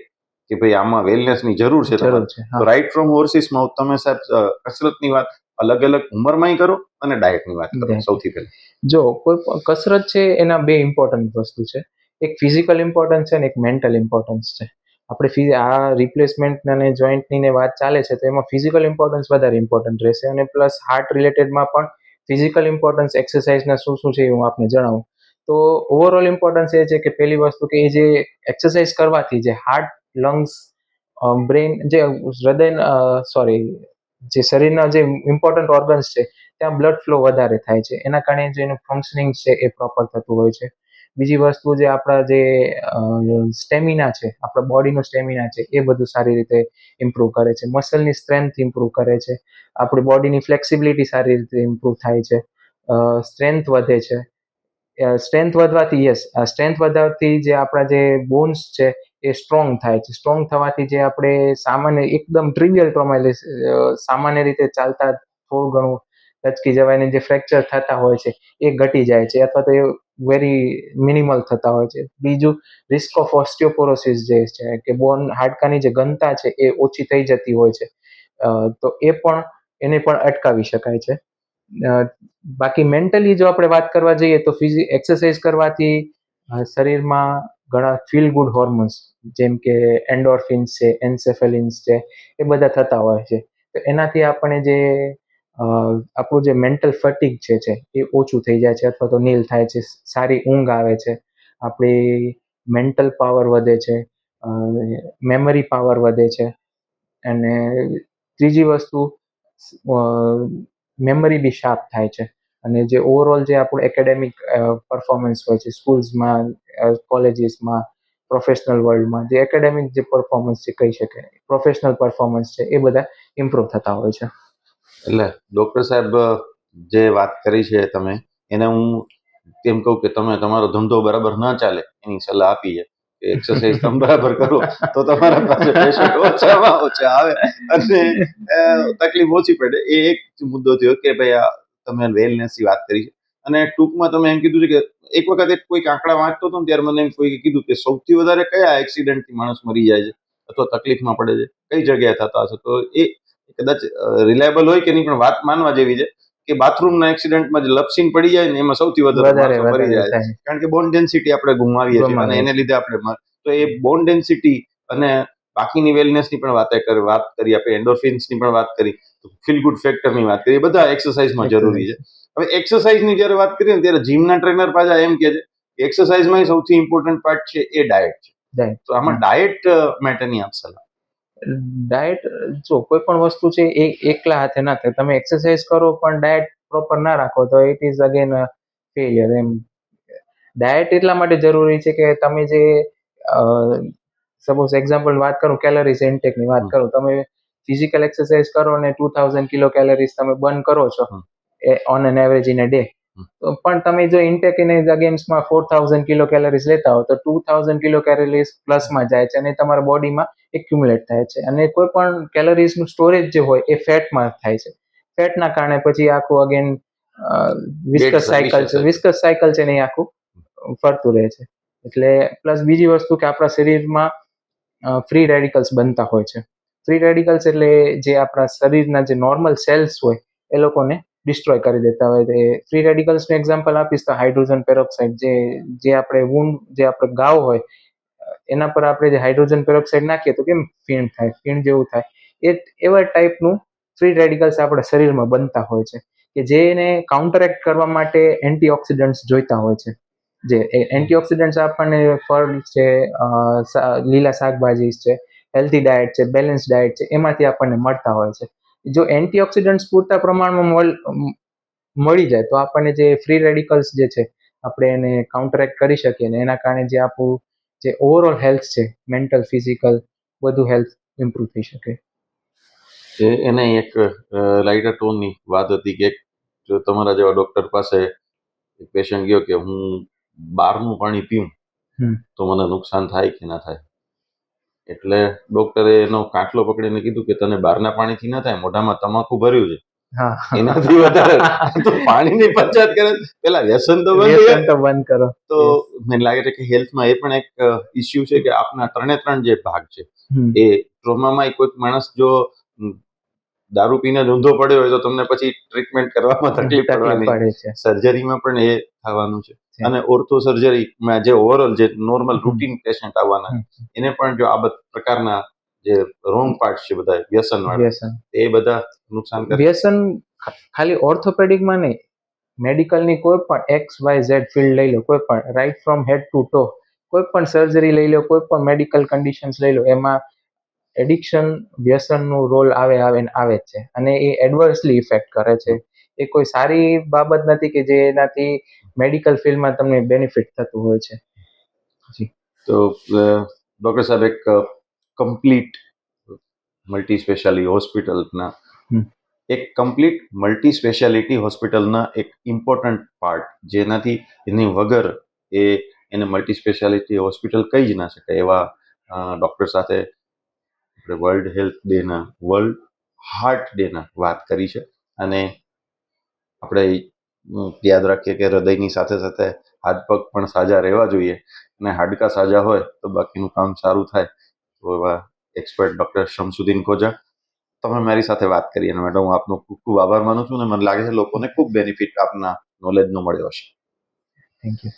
ભાઈ આમાં વેલનેસની જરૂર છે, તો રાઈટ ફ્રોમ હોર્સિસ માઉથ તમે સાહેબ કસરતની વાત અલગ અલગ ઉંમરમાંય કરો અને ડાયટની વાત કરો. સૌથી પહેલા જો કોઈ કસરત છે એના બે ઇમ્પોર્ટન્ટ વસ્તુ છે. એક ફિઝિકલ ઇમ્પોર્ટન્સ છે અને એક મેન્ટલ ઇમ્પોર્ટન્સ છે. આપણે આ રિપ્લેસમેન્ટ અને જોઈન્ટની વાત ચાલે છે તો એમાં ફિઝિકલ ઇમ્પોર્ટન્સ વધારે ઇમ્પોર્ટન્ટ રહેશે, અને પ્લસ હાર્ટ રિલેટેડમાં પણ ફિઝિકલ ઇમ્પોર્ટન્સ એક્સરસાઇઝના શું છે એ હું આપને જણાવું. તો ઓવરઓલ ઇમ્પોર્ટન્સ એ છે કે પહેલી વસ્તુ કે એ જે એક્સરસાઇઝ કરવાથી જે હાર્ટ, લંગ્સ, બ્રેન, જે જે શરીરના જે ઇમ્પોર્ટન્ટ ઓર્ગન્સ છે ત્યાં બ્લડ ફ્લો વધારે થાય છે. એના કારણે જે એનું ફંક્શનિંગ છે એ પ્રોપર થતું હોય છે. બીજી વસ્તુ જે આપણા જે સ્ટેમિના છે, આપણા બોડીનું સ્ટેમિના છે, એ બધું સારી રીતે ઇમ્પ્રૂવ કરે છે. મસલની સ્ટ્રેન્થ ઇમ્પ્રૂવ કરે છે. આપણી બોડીની ફ્લેક્સિબિલિટી સારી રીતે ઇમ્પ્રૂવ થાય છે. સ્ટ્રેન્થ વધે છે. સ્ટ્રેન્થ વધવાથી જે આપણા જે બોન્સ છે એ સ્ટ્રોંગ થાય છે. સ્ટ્રોંગ થવાથી જે આપણે સામાન્ય એકદમ ટ્રિવિયલ પ્રમાણે સામાન્ય રીતે ચાલતા થોડું ઘણું લચકી જવાયને જે ફ્રેક્ચર થતા હોય છે એ ઘટી જાય છે, અથવા તો એ વેરી મિનિમલ થતા હોય છે. બીજું, રિસ્ક ઓફ ઓસ્ટિયોપોરોસિસ જે છે કે હાડકાની જે ઘનતા છે એ ઓછી થઈ જતી હોય છે, તો એને પણ અટકાવી શકાય છે. બાકી મેન્ટલી જો આપણે વાત કરવા જઈએ તો એક્સરસાઇઝ કરવાથી શરીરમાં ઘણા ફીલ ગુડ હોર્મોન્સ જેમ કે એન્ડોર્ફિન્સ છે, એન્સેફેલિન્સ છે, એ બધા થતા હોય છે. તો એનાથી આપણે જે આપણું જે મેન્ટલ ફટીગ છે એ ઓછું થઈ જાય છે અથવા તો નીલ થાય છે. સારી ઊંઘ આવે છે, આપણી મેન્ટલ પાવર વધે છે, મેમરી પાવર વધે છે. અને ત્રીજી વસ્તુ, મેમરી બી શાર્પ થાય છે. અને જે ઓવરઓલ જે આપણું એકેડેમિક પરફોર્મન્સ હોય છે સ્કૂલ્સમાં, કોલેજીસમાં, પ્રોફેશનલ વર્લ્ડમાં, જે એકેડેમિક જે પરફોર્મન્સ છે કહી શકાય, પ્રોફેશનલ પરફોર્મન્સ છે, એ બધા ઇમ્પ્રૂવ થતા હોય છે. એટલે ડોક્ટર સાહેબ જે વાત કરી છે તમે, એને હું એમ કહું કે તમે તમારો ધંધો બરાબર ન ચાલે એની સલાહ આપી છે કે એક્સરસાઇઝ તમે બરાબર કરો તો તમારા પાસે પેશન્ટ ઓછામાં ઓછા આવે અને તકલીફ ઓછી પડે. એ એક મુદ્દો થયો કે ભાઈ તમે વેલનેસની વાત કરી છે. અને ટૂંકમાં તમે એમ કીધું છે કે એક વખત કોઈક આંકડા વાંચતો હતો ને ત્યારે મને એમ કોઈએ કીધું કે સૌથી વધારે કયા એક્સિડન્ટથી માણસ મરી જાય છે અથવા તકલીફમાં પડે છે, કઈ જગ્યાએ થતા હશે. તો એ કદાચ રિલાયબલ હોય કે નહીં, પણ વાત માનવા જેવી છે કે બાથરૂમના એક્સિડન્ટમાં જે લપસીને પડી જાય ને એમાં સૌથી વધારે માણસો મરી જાય છે, કારણ કે બોન ડેન્સિટી આપણે ગુમાવીએ છીએ અને એને લીધે આપણે તો એ બોન ડેન્સિટી અને બાકીની વેલનેસની પણ વાત કરી, આપણે એન્ડોર્ફિન્સની પણ વાત કરી, ફીલ ગુડ ફેક્ટરની વાત કરી, બધા એક્સરસાઇઝમાં જરૂરી છે. હવે એક્સરસાઇઝની જ્યારે વાત કરીએ ને ત્યારે જીમના ટ્રેનર પાછા એમ કે છે કે એક્સરસાઇઝમાં સૌથી ઇમ્પોર્ટન્ટ પાર્ટ છે એ ડાયટ છે. તો આમાં ડાયટ માટેની આપ સલાહ? ડાયટ, જો કોઈ પણ વસ્તુ છે એ એકલા હાથે ના થાય. તમે એક્સરસાઇઝ કરો પણ ડાયટ પ્રોપર ના રાખો તો ઇટ ઇઝ અગેન ફેલિયર. એમ ડાયટ એટલા માટે જરૂરી છે કે તમે જે સપોઝ એક્ઝામ્પલ વાત કરું, કેલરીઝ ઇન્ટેકની વાત કરું, તમે ફિઝિકલ એક્સરસાઇઝ કરો ને 2000 કિલો કેલરીઝ તમે બર્ન કરો છો on an average in a day, પણ તમે જો ઇન્ટેક ઇન અગેન્સ્ટમાં 4000 કિલો કેલરીઝ લેતા હો તો 2000 કિલો કેલરીઝ પ્લસમાં જાય છે અને તમારા બોડીમાં એક્યુમ્યુલેટ થાય છે. અને કોઈ પણ કેલરીઝનું સ્ટોરેજ જે હોય એ ફેટમાં થાય છે. ફેટના કારણે પછી આખું અગેન વિસ્કસ સાયકલ છે ને એ આખું ફરતું રહે છે. એટલે પ્લસ બીજી વસ્તુ કે આપણા શરીરમાં ફ્રી રેડિકલ્સ બનતા હોય છે. ફ્રી રેડિકલ્સ એટલે જે આપણા શરીરના જે નોર્મલ સેલ્સ હોય એ લોકોને ડિસ્ટ્રોય કરી દેતા હોય. તો ફ્રી રેડિકલ્સનું એક્ઝામ્પલ આપીશ તો હાઇડ્રોજન પેરોક્સાઇડ, જે આપણે જે આપણે ઘાવ હોય એના પર આપણે જે હાઇડ્રોજન પેરોક્સાઇડ નાખીએ તો કેમ ફીણ થાય, ફીણ જેવું થાય, એવા ટાઈપનું ફ્રી રેડિકલ્સ આપણા શરીરમાં બનતા હોય છે કે જેને કાઉન્ટરેક્ટ કરવા માટે એન્ટીઓક્સિડન્ટ્સ જોઈતા હોય છે. જે એન્ટીઓક્સિડન્ટ્સ આપણને ફળ છે, લીલા શાકભાજી છે, હેલ્ધી ડાયટ છે, બેલેન્સ ડાયટ છે, એમાંથી આપણને મળતા હોય છે. જો એન્ટીઓક્સિડન્ટ્સ પૂરતા પ્રમાણમાં મળી જાય તો આપણને જે ફ્રી રેડિકલ્સ જે છે આપણે એને કાઉન્ટરેક્ટ કરી શકીએ ને એના કારણે જે આપણું જે ઓવરઓલ હેલ્થ છે, મેન્ટલ, ફિઝિકલ, બધું હેલ્થ ઇમ્પ્રૂવ થઈ શકે. એને એક લાઇટર ટોનની વાત હતી કે જો તમારા જેવા ડોક્ટર પાસે એક પેશન્ટ ગયો કે હું બહારનું પાણી પીઉં તો મને નુકસાન થાય કે ના થાય, એટલે ડોક્ટરે એનો કાટલો પકડીને કીધું કે તને બહારના પાણીથી ના થાય, મોઢામાં તમાકુ ભર્યું છે, એનાથી વધારે તો પાણીની પંચાયત કરે, પેલા વ્યસન તો બંધ કરો. તો મને લાગે છે કે હેલ્થમાં એ પણ એક ઇસ્યુ છે કે આપના 3 જે ભાગ છે એ ટ્રોમામાં કોઈક માણસ જો દારૂ પીને જ ઊંધો પડ્યો હોય તો તમને પછી ટ્રીટમેન્ટ કરવામાં તકલીફ પડવાની, સર્જરીમાં પણ એ થવાનું છે. અને ઓર્થો સર્જરીમાં જે ઓવરઓલ જે નોર્મલ રૂટીન પેશન્ટ આવવાના એને પણ જો આ પ્રકારના જે રોંગ પાર્ટ છે બધા વ્યસન એ બધા નુકસાન કરે. વ્યસન ખાલી ઓર્થોપેડિકમાં નહીં, મેડિકલની કોઈ પણ XYZ ફિલ્ડ લઈ લો, કોઈ પણ રાઈટ ફ્રોમ હેડ ટુ ટો, કોઈ પણ સર્જરી લઈ લો, કોઈ પણ મેડિકલ કન્ડિશન્સ લઈ લો, એમાં એડિક્શન, વ્યસનનું રોલ આવે જ છે અને એ એડવર્સલી ઇફેક્ટ કરે છે. એ કોઈ સારી બાબત નથી કે જેનાથી મેડિકલ ફિલ્ડમાં તમને બેનિફિટ થતું હોય છે. તો ડોક્ટર સાહેબ એક કમ્પ્લીટ મલ્ટી સ્પેશિયાલિટી હોસ્પિટલના એક ઇમ્પોર્ટન્ટ પાર્ટ જેનાથી એની વગર એને મલ્ટી સ્પેશિયાલિટી હોસ્પિટલ કહી જ ના શકાય એવા ડૉક્ટર સાથે આપણે વર્લ્ડ હાર્ટ ડેના વાત કરી છે. અને આપણે યાદ રાખીએ કે હૃદયની સાથે સાથે હાથ પગ પણ સાજા રહેવા જોઈએ અને હાડકા સાજા હોય તો બાકીનું કામ સારું થાય. તો એવા એક્સપર્ટ ડૉક્ટર શમસુદ્દીન ખોજા, તમે મારી સાથે વાત કરી એના માટે હું આપનો ખૂબ ખૂબ આભાર માનું છું અને મને લાગે છે લોકોને ખૂબ બેનિફિટ આપના નોલેજનો મળ્યો હશે. Thank you.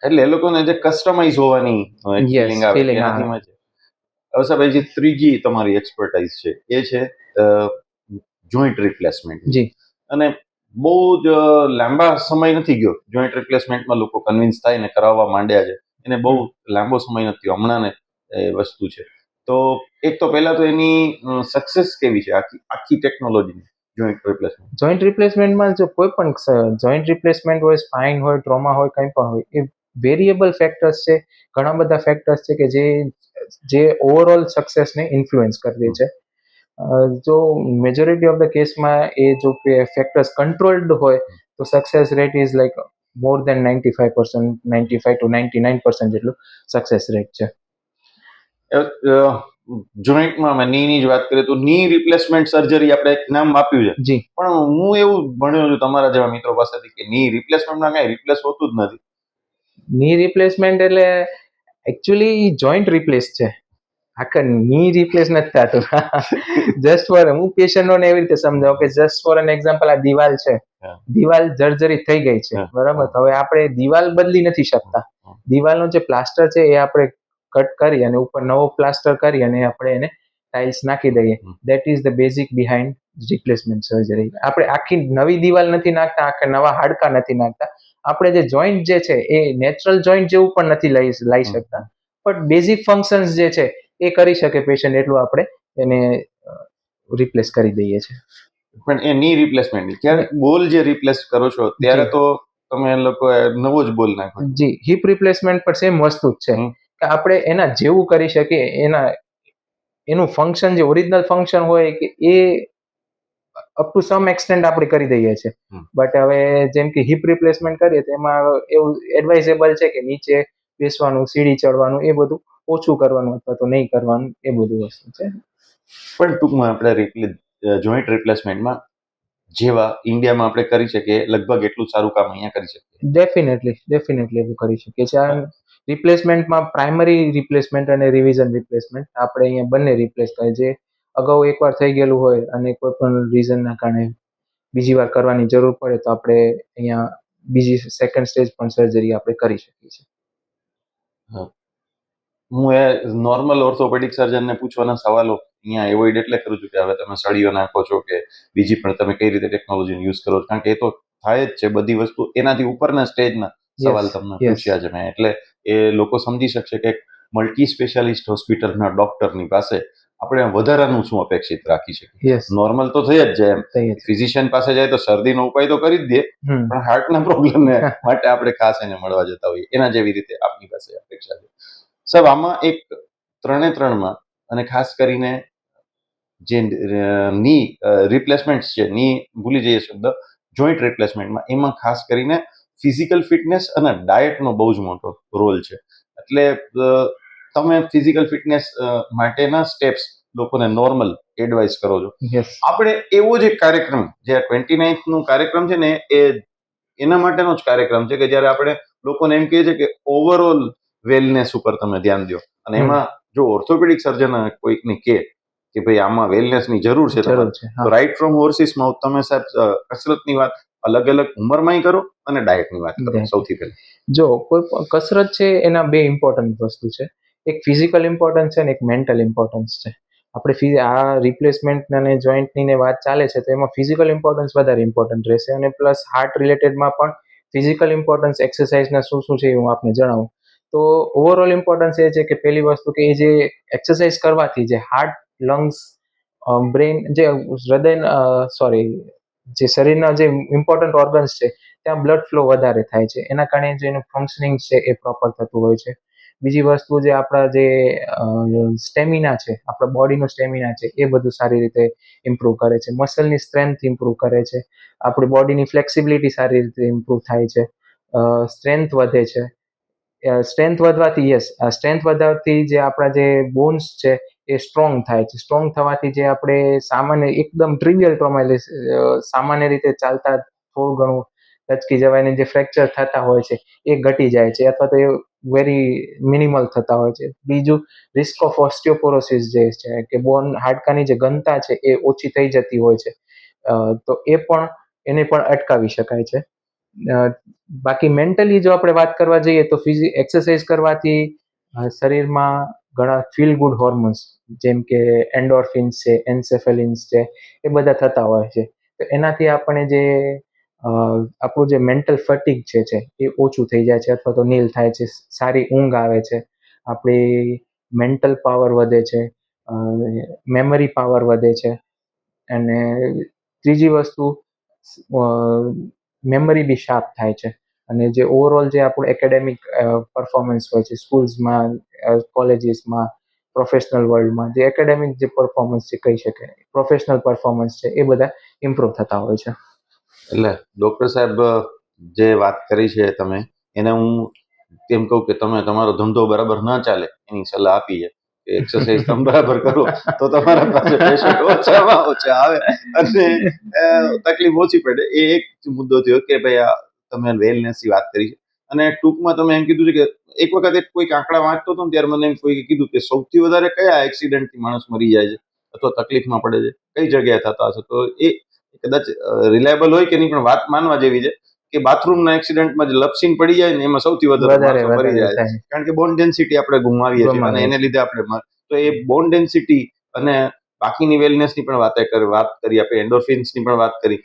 એટલે એ લોકોને જે કસ્ટમાઇઝ હોવાની એક યસ ફિલિંગ આવે ફિલિંગ એનાથી આવે. માં છે. હવે સાહેબ જે ત્રીજી તમારી એક્સપર્ટાઇઝ છે એ છે જોઈન્ટ રિપ્લેસમેન્ટ. જી અને બહુ જ લાંબા સમય નથી ગયો જોઈન્ટ રિપ્લેસમેન્ટમાં લોકો કન્વિન્સ થાય ને કરાવવા માંડ્યા છે. એને બહુ લાંબો સમય નથી થયો, હમણાં ને એ વસ્તુ છે. તો એક તો પહેલા તો એની સક્સેસ કેવી છે આખી ટેકનોલોજીની જોઈન્ટ રિપ્લેસમેન્ટ? જોઈન્ટ રિપ્લેસમેન્ટમાં જો કોઈ પણ જોઈન્ટ રિપ્લેસમેન્ટ હોય, સ્પાઇન હોય, ટ્રોમા હોય, કંઈ પણ હોય, એ વેરિયેબલ ફેક્ટર્સ છે. ઘણા બધા ફેક્ટર્સ છે કે જે ઓવરઓલ સક્સેસને ઇન્ફ્લુઅન્સ કરી દે છે. જો મેજોરિટી ઓફ ધ કેસમાં એ જો ફેક્ટર્સ કંટ્રોલ્ડ હોય તો success rate is like more than 95%, 95 to 99% જેટલું સક્સેસ રેટ છે. જોઈન્ટમાં અમે નીની જ વાત કરીએ તો ની રિપ્લેસમેન્ટ સર્જરી આપણે એક નામ આપ્યું છે, જી પણ હું એવું ભણ્યો છું તમારા જેવા મિત્રો પાસેથી કે ની રિપ્લેસમેન્ટમાં કઈ રિપ્લેસ હોતું જ નથી. ની રિપ્લેસમેન્ટ એટલે એકચ્યુઅલી જોઈન્ટ રિપ્લેસ છે. આખા ની રિપ્લેસ નથી થતું. જસ્ટ ફોર હું પેશન્ટોને એવી રીતે સમજાવું કે જસ્ટ ફોર એન એક્ઝામ્પલ આ દિવાલ છે, હા. દિવાલ જર્જરિત થઈ ગઈ છે, હા. બરાબર. તો હવે આપણે દિવાલ બદલી નથી શકતા. દિવાલનો જે પ્લાસ્ટર છે એ આપણે કટ કરી અને ઉપર નવો પ્લાસ્ટર કરી અને આપણે એને ટાઇલ્સ નાખી દઈએ. That is the basic behind replacement surgery. આપણે આખી નવી દિવાલ નથી નાખતા, આખા નવા હાડકા નથી નાખતા. આપણે જે જોઈન્ટ જે છે એ નેચરલ જોઈન્ટ જેવું પણ નથી લઈ શકતા, પણ બેઝિક ફંક્શન્સ જે છે એ કરી શકે પેશન્ટ એટલું આપણે એને રિપ્લેસ કરી દઈએ છીએ. પણ એ ની રિપ્લેસમેન્ટ ક્યારે બોલ જે રિપ્લેસ કરો છો ત્યારે તો તમે લોકો નવો જ બોલ નાખો. જી હિપ રિપ્લેસમેન્ટ પર સેમ વસ્તુ જ છે કે આપણે એના જેવું કરી શકીએ, એનું ફંક્શન જે ઓરિજિનલ ફંક્શન હોય કે એ અપ ટુ સમ એક્સટેન્ટ આપણે કરી દઈએ છીએ. બટ હવે જેમ કે હિપ રિપ્લેસમેન્ટ કરીએ તો એમાં એવું એડવાઇઝેબલ છે કે નીચે બેસવાનું, સીડી ચડવાનું એ બધું ઓછું કરવાનું અથવા તો નહીં કરવાનું, એ બધું વસ્તુ છે. પણ ટૂંકમાં આપણે જોઈન્ટ રિપ્લેસમેન્ટમાં જેવા ઇન્ડિયામાં આપણે કરી શકીએ લગભગ એટલું સારું કામ અહીંયા કરી શકીએ. ડેફિનેટલી એવું કરી શકીએ છીએ. આ રિપ્લેસમેન્ટમાં પ્રાઇમરી રિપ્લેસમેન્ટ અને રિવિઝન રિપ્લેસમેન્ટ આપણે અહીંયા બંને રિપ્લેસ થાય. જે અગાઉ એકવાર થઈ ગયેલું હોય અને કોઈ પણ રીઝનના કારણે બીજી વાર કરવાની જરૂર પડે તો આપણે અહીંયા બીજી સેકન્ડ સ્ટેજ પણ સર્જરી આપણે કરી શકીએ છીએ. હું એ નોર્મલ ઓર્થોપેડિક સર્જનને પૂછવાના સવાલો અહીંયા એવોઇડ એટલે કરું છું કે હવે તમે સળીઓ નાખો છો કે બીજી પણ તમે કઈ રીતે ટેકનોલોજીનો યુઝ કરો છો, કારણ કે એ તો થાય જ છે બધી વસ્તુ. એનાથી ઉપરના સ્ટેજના સવાલ તમને પૂછ્યા છે મેં, એટલે એ લોકો સમજી શકશે કે મલ્ટી સ્પેશિયાલિસ્ટ હોસ્પિટલના ડોક્ટરની પાસે આપણે વધારાનું શું અપેક્ષિત રાખી શકીએ. નોર્મલ તો થઈ જ જાય એમ. ફિઝિશિયન પાસે જાય તો શરદીનો ઉપાય તો કરી જ દે, પણ હાર્ટના પ્રોબ્લેમને માટે આપણે ખાસ એને મળવા જતા હોઈએ. એના જેવી રીતે આપની પાસે અપેક્ષા છે. સાહેબ આમાં એક ત્રણમાં અને ખાસ કરીને જે ની રિપ્લેસમેન્ટ છે, ની ભૂલી જઈએ શબ્દ, જોઈન્ટ રિપ્લેસમેન્ટમાં એમાં ખાસ કરીને ફિઝિકલ ફિટનેસ અને ડાયટનો બહુ જ મોટો રોલ છે. એટલે તમે ફિઝિકલ ફિટનેસ માટેના સ્ટેપ્સ લોકોને નોર્મલ એડવાઇસ કરો છો. આપણે એવો જ એક કાર્યક્રમ જે 29th નું કાર્યક્રમ છે ને એ એના માટેનો જ કાર્યક્રમ છે કે જ્યારે આપણે લોકોને એમ કહીએ છીએ કે ઓવરઓલ વેલનેસ ઉપર તમે ધ્યાન દો. અને એમાં જો ઓર્થોપેડિક સર્જન કોઈકને કે ભાઈ આમાં વેલનેસની જરૂર છે તમારે, તો રાઈટ ફ્રોમ હોર્સિસ માઉથ તમે સાહેબ કસરતની વાત અલગ અલગ ઉંમરમાં કરો અને ડાયટની વાત કરો. સૌથી પહેલા જો કોઈ કસરત છે એના બે ઇમ્પોર્ટન્ટ વસ્તુ છે. એક ફિઝિકલ ઇમ્પોર્ટન્સ છે અને એક મેન્ટલ ઇમ્પોર્ટન્સ છે. આપણે આ રિપ્લેસમેન્ટ અને જોઈન્ટની વાત ચાલે છે તો એમાં ફિઝિકલ ઇમ્પોર્ટન્સ વધારે ઇમ્પોર્ટન્ટ રહેશે, અને પ્લસ હાર્ટ રિલેટેડમાં પણ ફિઝિકલ ઇમ્પોર્ટન્સ એક્સરસાઇઝના શું છે એ હું આપને જણાવું. તો ઓવરઓલ ઇમ્પોર્ટન્સ એ છે કે પહેલી વસ્તુ કે એ જે એક્સરસાઇઝ કરવાથી જે હાર્ટ, લંગ્સ, બ્રેન, જે જે શરીરના જે ઇમ્પોર્ટન્ટ ઓર્ગન્સ છે ત્યાં બ્લડ ફ્લો વધારે થાય છે. એના કારણે જે એનું ફંક્શનિંગ છે એ પ્રોપર થતું હોય છે. બીજી વસ્તુ જે આપણા જે સ્ટેમિના છે, આપણા બોડીનો સ્ટેમિના છે એ બધું સારી રીતે ઇમ્પ્રૂવ કરે છે. મસલની સ્ટ્રેન્થ ઇમ્પ્રૂવ કરે છે. આપણી બોડીની ફ્લેક્સિબિલિટી સારી રીતે ઇમ્પ્રૂવ થાય છે. સ્ટ્રેન્થ વધે છે. સ્ટ્રેન્થ વધવાથી જે આપણા જે બોન્સ છે એ સ્ટ્રોંગ થાય છે. સ્ટ્રોંગ થવાથી જે આપણે સામાન્ય એકદમ ટ્રિવિયલ ટ્રોમા, સામાન્ય રીતે ચાલતા થોડું ઘણું લચકી જવાય ને જે ફ્રેક્ચર થતા હોય છે એ ઘટી જાય છે, અથવા તો એ વેરી મિનિમલ થતા હોય છે. બીજું, રિસ્ક ઓફ ઓસ્ટિયોપોરોસિસ જે છે કે હાડકાની જે ઘનતા છે એ ઓછી થઈ જતી હોય છે, તો એને પણ અટકાવી શકાય છે. બાકી મેન્ટલી જો આપણે વાત કરવા જઈએ તો એક્સરસાઇઝ કરવાથી શરીરમાં ઘણા ફીલ ગુડ હોર્મોન્સ જેમ કે એન્ડોર્ફિન્સ છે, એન્સેફેલિન્સ છે, એ બધા થતા હોય છે. તો એનાથી આપણે જે આપણું જે મેન્ટલ ફટીગ છે એ ઓછું થઈ જાય છે અથવા તો નીલ થાય છે, સારી ઊંઘ આવે છે, આપણી મેન્ટલ પાવર વધે છે, મેમરી પાવર વધે છે. અને ત્રીજી વસ્તુ, મેમરી બી શાર્પ થાય છે. અને જે ઓવરઓલ જે આપણું એકેડેમિક પરફોર્મન્સ હોય છે સ્કૂલ્સમાં, કોલેજીસમાં, પ્રોફેશનલ વર્લ્ડમાં, જે એકેડેમિક જે પરફોર્મન્સ છે કહી શકે, પ્રોફેશનલ પરફોર્મન્સ છે, એ બધા ઇમ્પ્રૂવ થતા હોય છે. એટલે ડૉક્ટર સાહેબ જે વાત કરી છે તમે, એને હું તેમ કહું કે તમે તમારો ધંધો બરાબર ના ચાલે એની સલાહ આપી છે કે એક્સરસાઇઝ તમે બરાબર કરો તો તમારા પાસે પેશન્ટ ઓછામાં ઓછા આવે અને તકલીફ ઓછી પડે. એ એક મુદ્દો થયો કે ભાઈ આ તમે વેલનેસની વાત કરી છે. અને ટૂંકમાં તમે એમ કીધું છે કે એક વખત કોઈક આંકડા વાંચતો હતો ને ત્યારે મને એમ કોઈ કીધું કે સૌથી વધારે કયા એક્સિડન્ટથી માણસ મરી જાય છે અથવા તકલીફમાં પડે છે, કઈ જગ્યાએ થતા હશે. તો એ કદાચ રિલાયબલ હોય કે નહીં, પણ વાત માનવા જેવી છે કે બાથરૂમના એક્સિડન્ટમાં જે લપસીને પડી જાય ને એમાં સૌથી વધારે માણસો મરી જાય છે. કારણ કે બોન ડેન્સિટી આપણે ગુમાવીએ છીએ અને એને લીધે આપણે તો એ બોન ડેન્સિટી અને બાકીની વેલનેસની પણ વાત કરી, આપણે એન્ડોર્ફિન્સની પણ વાત કરી,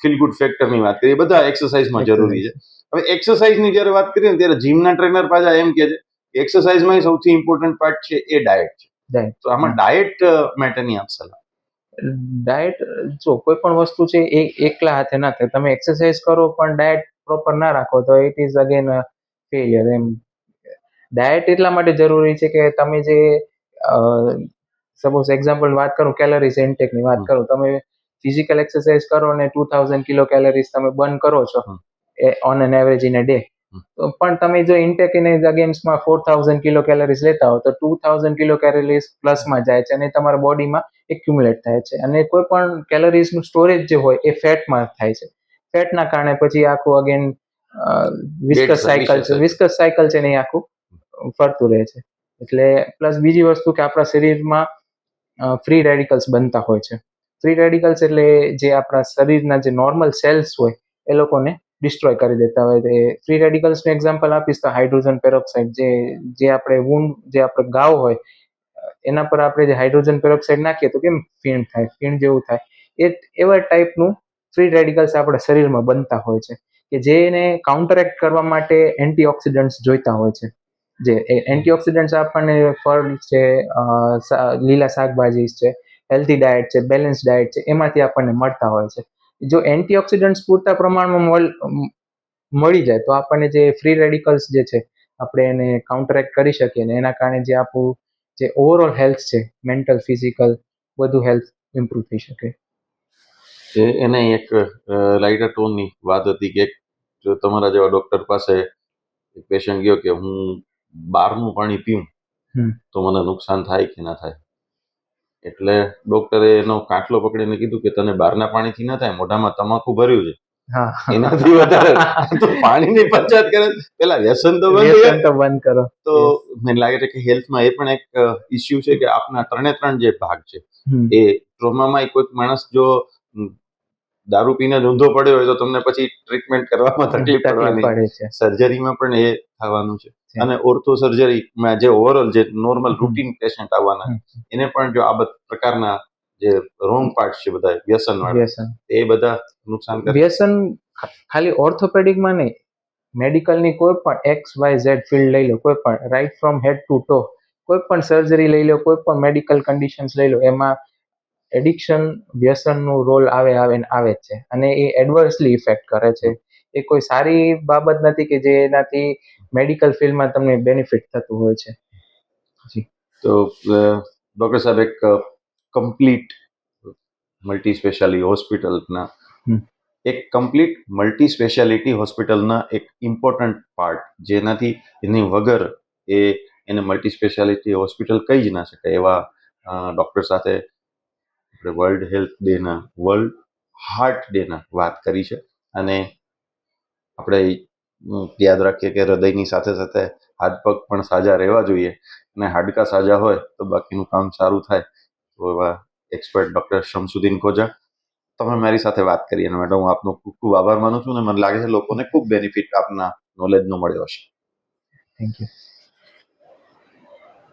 ફીલ ગુડ ફેક્ટરની વાત કરી, એ બધા એક્સરસાઇઝમાં જરૂરી છે. હવે એક્સરસાઇઝની જ્યારે વાત કરીએ ને ત્યારે જીમના ટ્રેનર પાછા એમ કહે છે કે એક્સરસાઇઝમાં સૌથી ઇમ્પોર્ટન્ટ પાર્ટ છે એ ડાયટ છે. તો આમાં ડાયટ માટેની આપ સલાહ. ડાયટ, જો કોઈ પણ વસ્તુ છે એ એકલા હાથે ના થાય. તમે એક્સરસાઇઝ કરો પણ ડાયટ પ્રોપર ના રાખો તો ઇટ ઇઝ અગેન ફેલિયર. એમ ડાયટ એટલા માટે જરૂરી છે કે તમે જે સપોઝ એક્ઝામ્પલ વાત કરું, કેલરીઝ ઇન્ટેકની વાત કરું, તમે ફિઝિકલ એક્સરસાઇઝ કરો અને 2000 કિલો કેલરીઝ તમે બર્ન કરો છો on an average in a day, તો પણ તમે જો ઇન્ટેક ઇન અગેન્સ્ટમાં 4000 કિલો કેલરીઝ લેતા હો તો 2000 કિલો કેલરીઝ પ્લસમાં જાય છે અને તમારા બોડીમાં એક્યુમ્યુલેટ થાય છે. અને કોઈ પણ કેલરીઝનું સ્ટોરેજ જે હોય એ ફેટમાં થાય છે. ફેટના કારણે પછી આખું અગેન વિસ્કસ સાયકલ છે ને એ આખું ફરતું રહે છે. એટલે પ્લસ બીજી વસ્તુ કે આપણા શરીરમાં ફ્રી રેડિકલ્સ બનતા હોય છે. ફ્રી રેડિકલ્સ એટલે જે આપણા શરીરના જે નોર્મલ સેલ્સ હોય એ લોકોને ડિસ્ટ્રોય કરી દેતા હોય. ફ્રી રેડિકલ્સનું એક્ઝામ્પલ આપીશ તો હાઇડ્રોજન પેરોક્સાઇડ, જે આપણે જે આપણે ઘાવ હોય એના પર આપણે જે હાઇડ્રોજન પેરોક્સાઇડ નાખીએ તો કેમ ફીણ થાય, ફીણ જેવું થાય, એવા ટાઈપનું ફ્રી રેડિકલ્સ આપણા શરીરમાં બનતા હોય છે કે જેને કાઉન્ટરેક્ટ કરવા માટે એન્ટીઓક્સિડન્ટ્સ જોઈતા હોય છે. જે એન્ટીઓક્સિડન્ટ્સ આપણને ફળ છે, લીલા શાકભાજી છે, હેલ્ધી ડાયટ છે, બેલેન્સ ડાયટ છે, એમાંથી આપણને મળતા હોય છે. જો એન્ટીઓક્સિડન્ટ્સ પૂરતા પ્રમાણમાં મળી જાય તો આપણને જે ફ્રી રેડિકલ્સ જે છે આપણે એને કાઉન્ટરેક્ટ કરી શકીએ ને એના કારણે જે આપણું જે ઓવરઓલ હેલ્થ છે, મેન્ટલ, ફિઝિકલ, બધું હેલ્થ ઇમ્પ્રૂવ થઈ શકે. એને એક લાઇટર ટોનની વાત હતી કે જો તમારા જેવા ડોક્ટર પાસે પેશન્ટ ગયો કે હું બહારનું પાણી પીઉં તો મને નુકસાન થાય કે ના થાય, એટલે ડોક્ટરે એનો કાટલો પકડીને કીધું કે તને બહારના પાણીથી ના થાય, મોઢામાં તમાકુ ભર્યું છે, એનાથી વધારે તો પાણીની પંચાયત કરે, પેલા વ્યસન તો બંધ કરો. તો મને લાગે છે કે હેલ્થમાં એ પણ એક ઇસ્યુ છે કે આપના 3 જે ભાગ છે એ ટ્રોમામાં કોઈક માણસ જો દારૂ પીને ઊંધો પડ્યો હોય તો તમને પછી ટ્રીટમેન્ટ કરવામાં તકલીફ પડવાની છે, સર્જરીમાં પણ એ થવાનું છે. અને ઓર્થો સર્જરીમાં જે ઓવરઓલ જે નોર્મલ રૂટીન પેશન્ટ આવવાના એને પણ જો આ પ્રકારના જે રોંગ પાર્ટ છે બધા વ્યસન એ બધા નુકસાન કરે. વ્યસન ખાલી ઓર્થોપેડિકમાં નહીં, મેડિકલની કોઈ પણ XYZ ફિલ્ડ લઈ લો, કોઈ પણ રાઈટ ફ્રોમ હેડ ટુ ટો, કોઈ પણ સર્જરી લઈ લો, કોઈ પણ મેડિકલ કન્ડિશન્સ લઈ લો, એમાં એડિક્શન, વ્યસનનું રોલ આવે જ છે અને એ એડવર્સલી ઇફેક્ટ કરે છે. એ કોઈ સારી બાબત નથી કે જેનાથી મેડિકલ ફિલ્ડમાં તમને બેનિફિટ થતું હોય છે. તો ડોક્ટર સાહેબ એક કમ્પ્લીટ મલ્ટી સ્પેશિયાલિટી હોસ્પિટલના એક ઇમ્પોર્ટન્ટ પાર્ટ જેનાથી એની વગર એને મલ્ટી સ્પેશિયાલિટી હોસ્પિટલ કહી જ ના શકાય એવા ડૉક્ટર સાથે આપણે વર્લ્ડ હાર્ટ ડેના વાત કરી છે. અને આપણે યાદ રાખીએ કે હૃદયની સાથે સાથે હાથ પગ પણ સાજા રહેવા જોઈએ અને હાડકા સાજા હોય તો બાકીનું કામ સારું થાય. તો એવા એક્સપર્ટ ડૉક્ટર શમસુદ્દીન ખોજા, તમે મારી સાથે વાત કરી એના માટે હું આપનો ખૂબ ખૂબ આભાર માનું છું અને મને લાગે છે લોકોને ખૂબ બેનિફિટ આપના નોલેજનો મળ્યો હશે. Thank you.